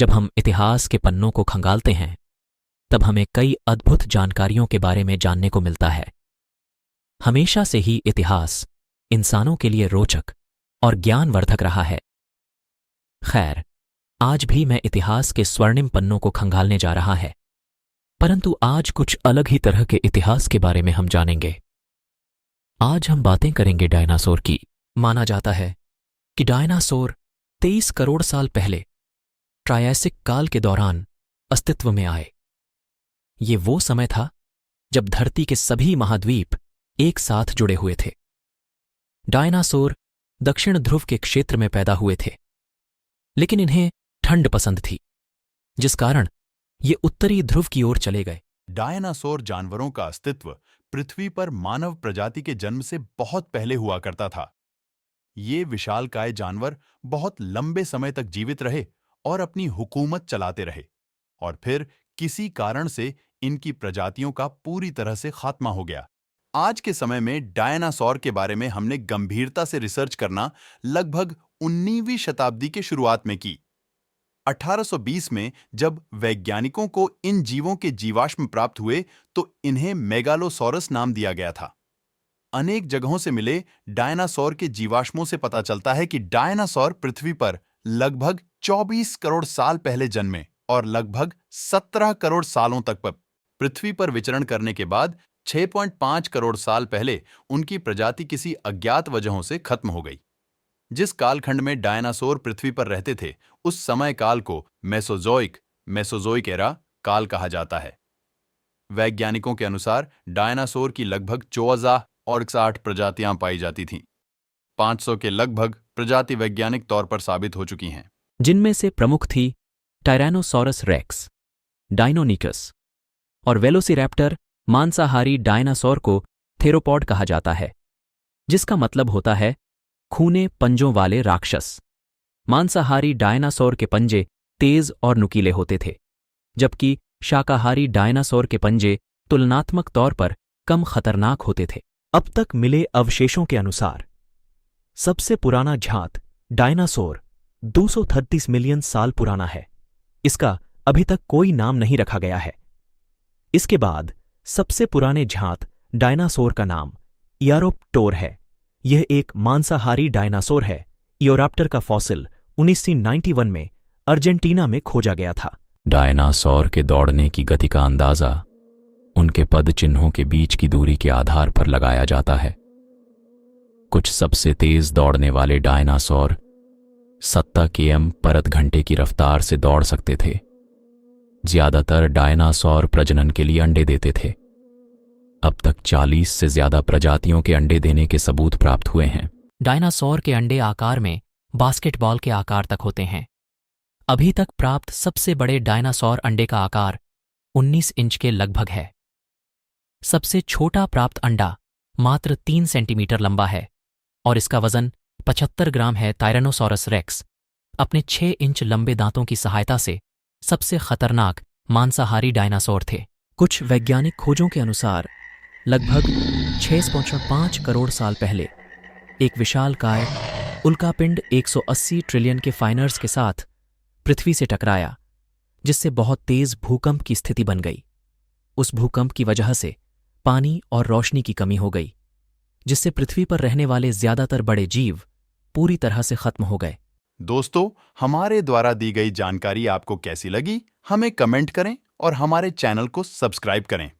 जब हम इतिहास के पन्नों को खंगालते हैं तब हमें कई अद्भुत जानकारियों के बारे में जानने को मिलता है। हमेशा से ही इतिहास इंसानों के लिए रोचक और ज्ञानवर्धक रहा है। खैर, आज भी मैं इतिहास के स्वर्णिम पन्नों को खंगालने जा रहा है, परंतु आज कुछ अलग ही तरह के इतिहास के बारे में हम जानेंगे। आज हम बातें करेंगे डायनासोर की। माना जाता है कि डायनासोर 23 करोड़ साल पहले ट्रायसिक काल के दौरान अस्तित्व में आए। ये वो समय था जब धरती के सभी महाद्वीप एक साथ जुड़े हुए थे। डायनासोर दक्षिण ध्रुव के क्षेत्र में पैदा हुए थे, लेकिन इन्हें ठंड पसंद थी, जिस कारण ये उत्तरी ध्रुव की ओर चले गए। डायनासोर जानवरों का अस्तित्व पृथ्वी पर मानव प्रजाति के जन्म से बहुत पहले हुआ करता था। ये विशालकाय जानवर बहुत लंबे समय तक जीवित रहे और अपनी हुकूमत चलाते रहे, और फिर किसी कारण से इनकी प्रजातियों का पूरी तरह से खात्मा हो गया। आज के समय में डायनासोर के बारे में हमने गंभीरता से रिसर्च करना लगभग 19वीं शताब्दी के शुरुआत में की। 1820 में जब वैज्ञानिकों को इन जीवों के जीवाश्म प्राप्त हुए तो इन्हें मेगालोसॉरस नाम दिया गया था। अनेक जगहों से मिले डायनासोर के जीवाश्मों से पता चलता है कि डायनासोर पृथ्वी पर लगभग 24 करोड़ साल पहले जन्मे और लगभग 17 करोड़ सालों तक पृथ्वी पर विचरण करने के बाद 6.5 करोड़ साल पहले उनकी प्रजाति किसी अज्ञात वजहों से खत्म हो गई। जिस कालखंड में डायनासोर पृथ्वी पर रहते थे, उस समय काल को मेसोजोइक एरा काल कहा जाता है। वैज्ञानिकों के अनुसार डायनासोर की लगभग 4060 प्रजातियां पाई जाती थीं। 500 के लगभग प्रजाति वैज्ञानिक तौर पर साबित हो चुकी हैं, जिनमें से प्रमुख थी टायरानोसॉरस रेक्स, डायनोनिकस और वेलोसिरैप्टर। मांसाहारी डायनासोर को थेरोपॉड कहा जाता है, जिसका मतलब होता है खूने पंजों वाले राक्षस। मांसाहारी डायनासोर के पंजे तेज और नुकीले होते थे, जबकि शाकाहारी डायनासोर के पंजे तुलनात्मक तौर पर कम खतरनाक होते थे। अब तक मिले अवशेषों के अनुसार सबसे पुराना झात डायनासोर 233 मिलियन साल पुराना है। इसका अभी तक कोई नाम नहीं रखा गया है। इसके बाद सबसे पुराने झात डायनासोर का नाम इयारोप्टोर है। यह एक मांसाहारी डायनासोर है। इयोराप्टर का फॉसिल 1991 में अर्जेंटीना में खोजा गया था। डायनासोर के दौड़ने की गति का अंदाजा उनके पद चिन्हों के बीच की दूरी के आधार पर लगाया जाता है। कुछ सबसे तेज दौड़ने वाले डायनासोर 70 km परत घंटे की रफ्तार से दौड़ सकते थे। ज्यादातर डायनासोर प्रजनन के लिए अंडे देते थे। अब तक 40 से ज्यादा प्रजातियों के अंडे देने के सबूत प्राप्त हुए हैं। डायनासोर के अंडे आकार में बास्केटबॉल के आकार तक होते हैं। अभी तक प्राप्त सबसे बड़े डायनासोर अंडे का आकार 19 इंच के लगभग है। सबसे छोटा प्राप्त अंडा मात्र 3 सेंटीमीटर लंबा है और इसका वजन 75 ग्राम है। टायरानोसॉरस रेक्स अपने 6 इंच लंबे दांतों की सहायता से सबसे खतरनाक मांसाहारी डायनासोर थे। कुछ वैज्ञानिक खोजों के अनुसार लगभग 6.5 करोड़ साल पहले एक विशालकाय उल्कापिंड 180 ट्रिलियन के फाइनर्स के साथ पृथ्वी से टकराया, जिससे बहुत तेज भूकंप की स्थिति बन गई। उस भूकंप की वजह से पानी और रोशनी की कमी हो गई, जिससे पृथ्वी पर रहने वाले ज्यादातर बड़े जीव पूरी तरह से खत्म हो गए। दोस्तों, हमारे द्वारा दी गई जानकारी आपको कैसी लगी, हमें कमेंट करें और हमारे चैनल को सब्सक्राइब करें।